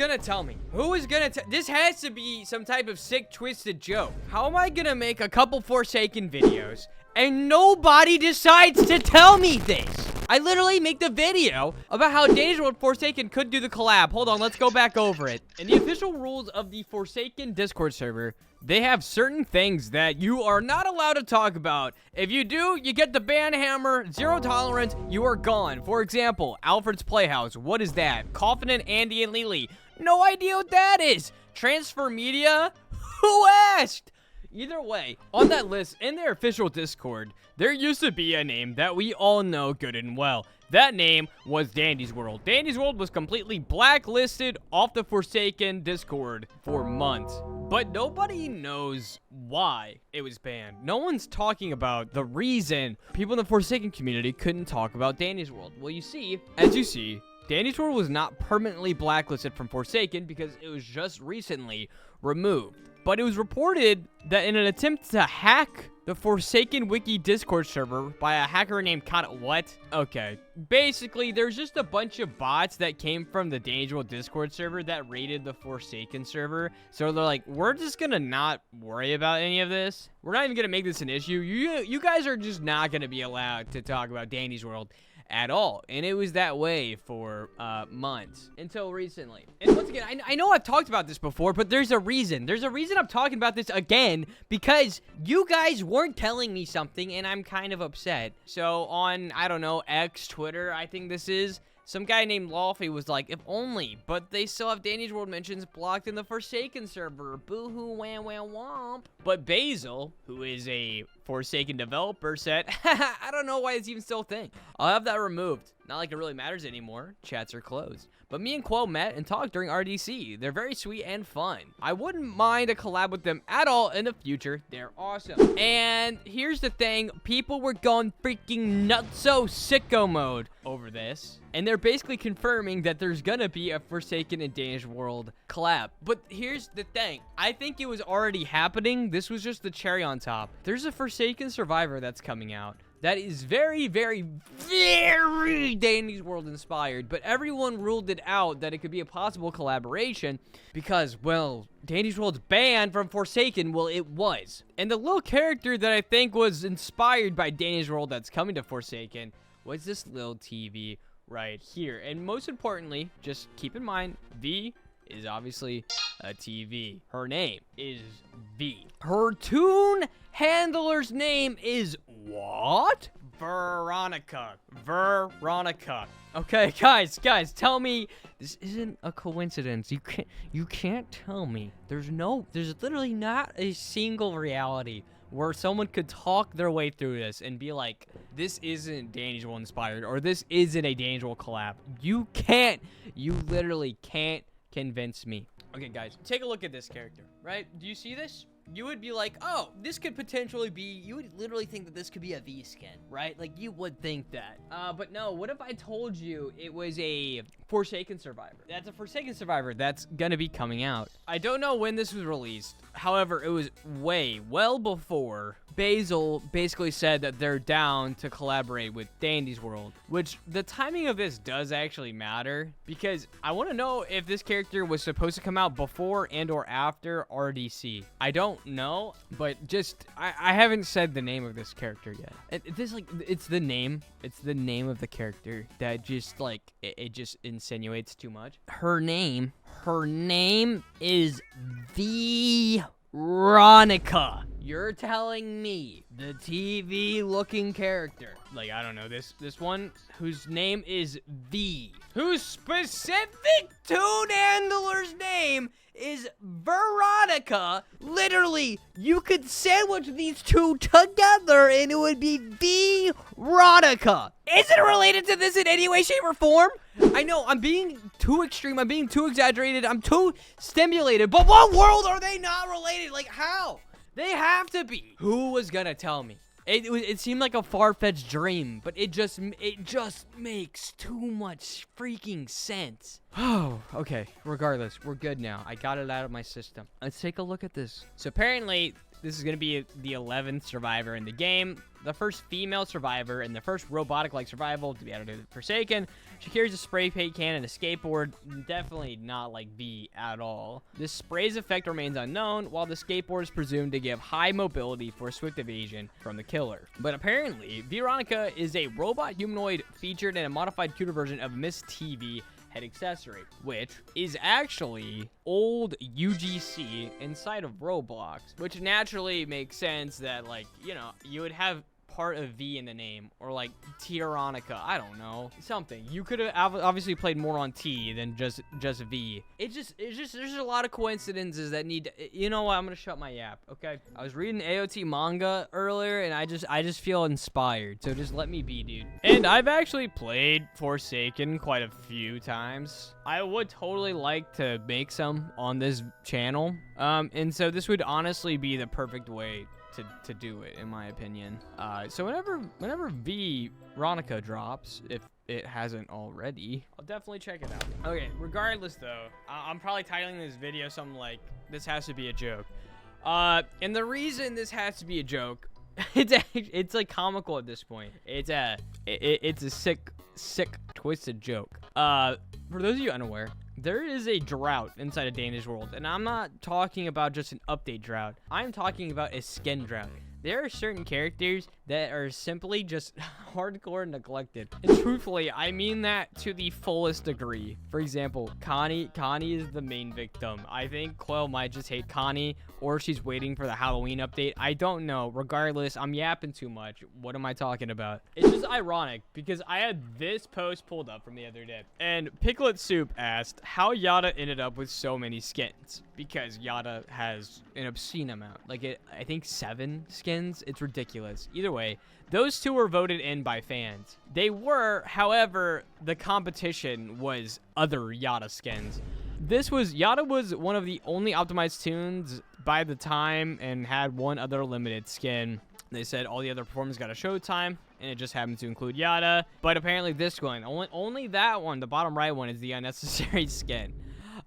gonna tell me? Who is gonna tell? This has to be some type of sick, twisted joke. How am I gonna make a couple Forsaken videos and nobody decides to tell me this? I literally make the video about how Danny's World Forsaken could do the collab. Hold on, let's go back over it. In the official rules of the Forsaken Discord server, they have certain things that you are not allowed to talk about. If you do, you get the ban hammer, 0 tolerance, you are gone. For example, Alfred's Playhouse. What is that? Coffin and Andy and Lily. No idea what that is. Transfer Media? Who asked? Either way, on that list, in their official Discord, there used to be a name that we all know good and well. That name was Dandy's World. Dandy's World was completely blacklisted off the Forsaken Discord for months. But nobody knows why it was banned. No one's talking about the reason people in the Forsaken community couldn't talk about Dandy's World. Well, you see, as you see, Dandy's World was not permanently blacklisted from Forsaken because it was just recently removed. But it was reported that in an attempt to hack the Forsaken Wiki Discord server by a hacker named What? Okay. Basically, there's just a bunch of bots that came from the Dandy's World Discord server that raided the Forsaken server. So they're like, we're just gonna not worry about any of this. We're not even gonna make this an issue. You guys are just not gonna be allowed to talk about Dandy's World at all. And it was that way for months until recently. And once again, I know I've talked about this before, but there's a reason. There's a reason I'm talking about this again, because you guys weren't telling me something and I'm kind of upset. So on, I don't know, X, Twitter, I think this is, some guy named Lofty was like, if only, but they still have Danny's World mentions blocked in the Forsaken server. Boo-hoo, wham, wham, womp. But Basil, who is a Forsaken developer, said, I don't know why it's even still a thing. I'll have that removed. Not like it really matters anymore. Chats are closed. But me and Qwel met and talked during RDC. They're very sweet and fun. I wouldn't mind a collab with them at all in the future. They're awesome. And here's the thing. People were going freaking nutso sicko mode over this. And they're basically confirming that there's gonna be a Forsaken and Danny's World collab. But here's the thing. I think it was already happening. This was just the cherry on top. There's a Forsaken Survivor that's coming out. That is very, very, very Dandy's World inspired, but everyone ruled it out that it could be a possible collaboration because, well, Dandy's World's banned from Forsaken. Well, it was. And the little character that I think was inspired by Dandy's World that's coming to Forsaken was this little TV right here. And most importantly, just keep in mind, V is obviously a TV. Her name is V. Her toon handler's name is what? Veronica. Okay, guys, tell me this isn't a coincidence. You can't tell me. There's literally not a single reality where someone could talk their way through this and be like, this isn't Dandy's World inspired, or this isn't a Dandy's World collab. You literally can't convince me. Okay, guys, take a look at this character, right? Do you see this? You would be like, oh, this could potentially be, you would literally think that this could be a V skin, right? Like, you would think that. But no, what if I told you it was a Forsaken Survivor? That's a Forsaken Survivor that's gonna be coming out. I don't know when this was released. However, it was well before Basil basically said that they're down to collaborate with Dandy's World, which the timing of this does actually matter because I want to know if this character was supposed to come out before and or after RDC. I don't know, but just I haven't said the name of this character yet. It's the name of the character that just like it just insinuates too much. Her name is Veronica. You're telling me the TV looking character, like, I don't know, this one whose name is V, whose specific toon handler's name is Veronica. Literally, you could sandwich these two together and it would be Veronica. Is it related to this in any way, shape, or form? I know, I'm being too extreme, I'm being too exaggerated, I'm too stimulated, but what world are they not related? Like, how? They have to be. Who was gonna tell me? It seemed like a far-fetched dream, but it just makes too much freaking sense. Oh, okay. Regardless, we're good now. I got it out of my system. Let's take a look at this. So apparently, This is going to be the 11th survivor in the game, the first female survivor, and the first robotic-like survival to be added to Forsaken. She carries a spray paint can and a skateboard. Definitely not like V at all. This spray's effect remains unknown, while the skateboard is presumed to give high mobility for swift evasion from the killer. But apparently, Veronica is a robot humanoid featured in a modified cuter version of Miss TV head accessory, which is actually old UGC inside of Roblox, which naturally makes sense that, like, you know, you would have part of V in the name, or like Tyrannica, I don't know, something. You could have obviously played more on T than just V. It's just there's a lot of coincidences that need to, you know what, I'm gonna shut my yap, okay? I was reading AOT manga earlier, and I just feel inspired, so just let me be, dude. And I've actually played Forsaken quite a few times. I would totally like to make some on this channel, and so this would honestly be the perfect way to do it, in my opinion. So whenever Veronica drops, if it hasn't already, I'll definitely check it out. Okay, regardless though, I'm probably titling this video something like, this has to be a joke. And the reason this has to be a joke, it's like comical at this point. It's a sick, twisted joke. For those of you unaware, there is a drought inside of Danish World, and I'm not talking about just an update drought. I'm talking about a skin drought. There are certain characters that are simply just hardcore neglected. And truthfully, I mean that to the fullest degree. For example, Connie is the main victim. I think qwel might just hate Connie, or she's waiting for the Halloween update. I don't know. Regardless, I'm yapping too much. What am I talking about? It's just ironic because I had this post pulled up from the other day, and Piglet Soup asked how YATTA ended up with so many skins, because YATTA has an obscene amount. Like, I think 7 skins. It's ridiculous. Either way, those 2 were voted in by fans. They were, however, the competition was other YATTA skins. YATTA was one of the only optimized tunes by the time, and had one other limited skin. They said all the other performers got a showtime, and it just happened to include YATTA. But apparently this one, only that one, the bottom right one, is the unnecessary skin.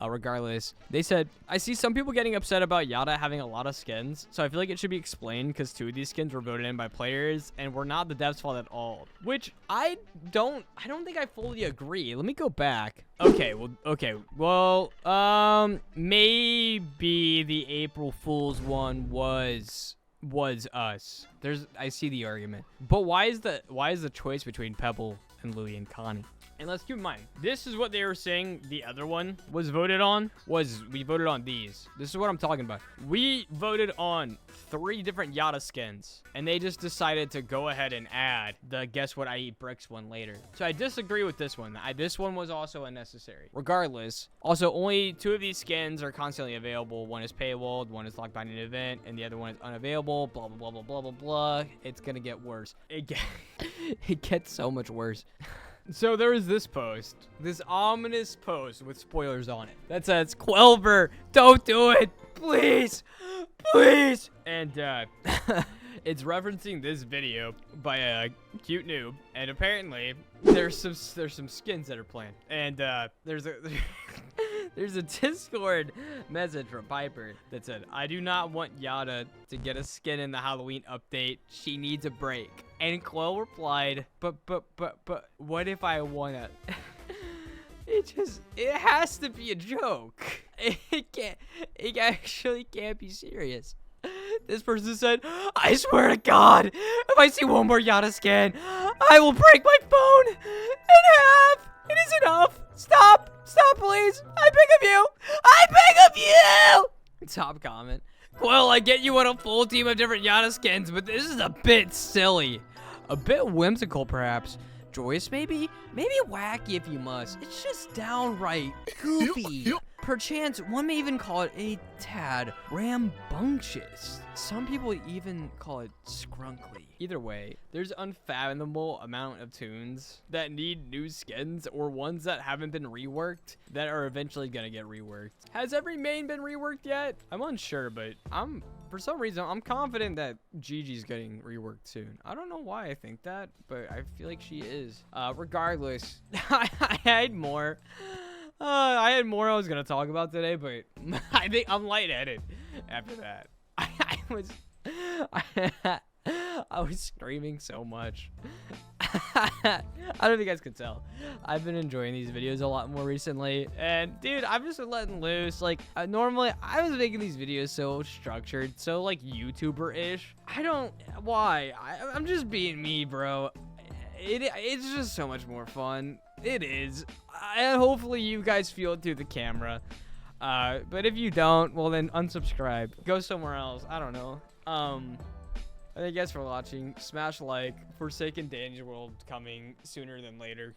Regardless, they said, I see some people getting upset about YATTA having a lot of skins, so I feel like it should be explained because 2 of these skins were voted in by players and were not the devs' fault at all. Which I don't think I fully agree. Let me go back. Okay, well, maybe the April Fool's one was us. I see the argument. But why is the choice between Pebble and Louie and Connie? And let's keep in mind, this is what they were saying the other one was voted on, we voted on these. This is what I'm talking about. We voted on 3 different YATTA skins, and they just decided to go ahead and add the Guess What I Eat Bricks one later. So I disagree with this one. This one was also unnecessary. Regardless, also only 2 of these skins are constantly available. One is paywalled, one is locked by an event, and the other one is unavailable, blah, blah, blah, blah, blah, blah, blah. It's gonna get worse. It gets so much worse. So there is this post, this ominous post with spoilers on it that says, qwelver, don't do it, please, please. And it's referencing this video by a cute noob, and apparently there's some skins that are planned, and there's a Discord message from Piper that said, I do not want YATTA to get a skin in the Halloween update. She needs a break. And qwel replied, but what if I wanna? It has to be a joke. It actually can't be serious. This person said, I swear to God, if I see one more YATTA skin, I will break my phone in half. It is enough. Stop, please. I beg of you. I beg of you. Top comment. Well, I get you want a full team of different YATTA skins, but this is a bit silly. A bit whimsical, perhaps. Joyous, maybe? Maybe wacky if you must. It's just downright goofy. Perchance, one may even call it a tad rambunctious. Some people even call it scrunkly. Either way, there's unfathomable amount of tunes that need new skins or ones that haven't been reworked that are eventually gonna get reworked. Has every main been reworked yet? I'm unsure, but for some reason, I'm confident that Gigi's getting reworked soon. I don't know why I think that, but I feel like she is. Regardless, I had more. I was gonna talk about today, but I think I'm lightheaded after that. I was I was screaming so much. I don't know if you guys could tell. I've been enjoying these videos a lot more recently, and dude, I've just been letting loose. Like, normally I was making these videos so structured, so like YouTuber-ish. I'm just being me, bro. It's just so much more fun. It is. And hopefully you guys feel it through the camera. But if you don't, well then unsubscribe. Go somewhere else. I don't know. Thank you guys for watching. Smash like. Forsaken Danger World coming sooner than later.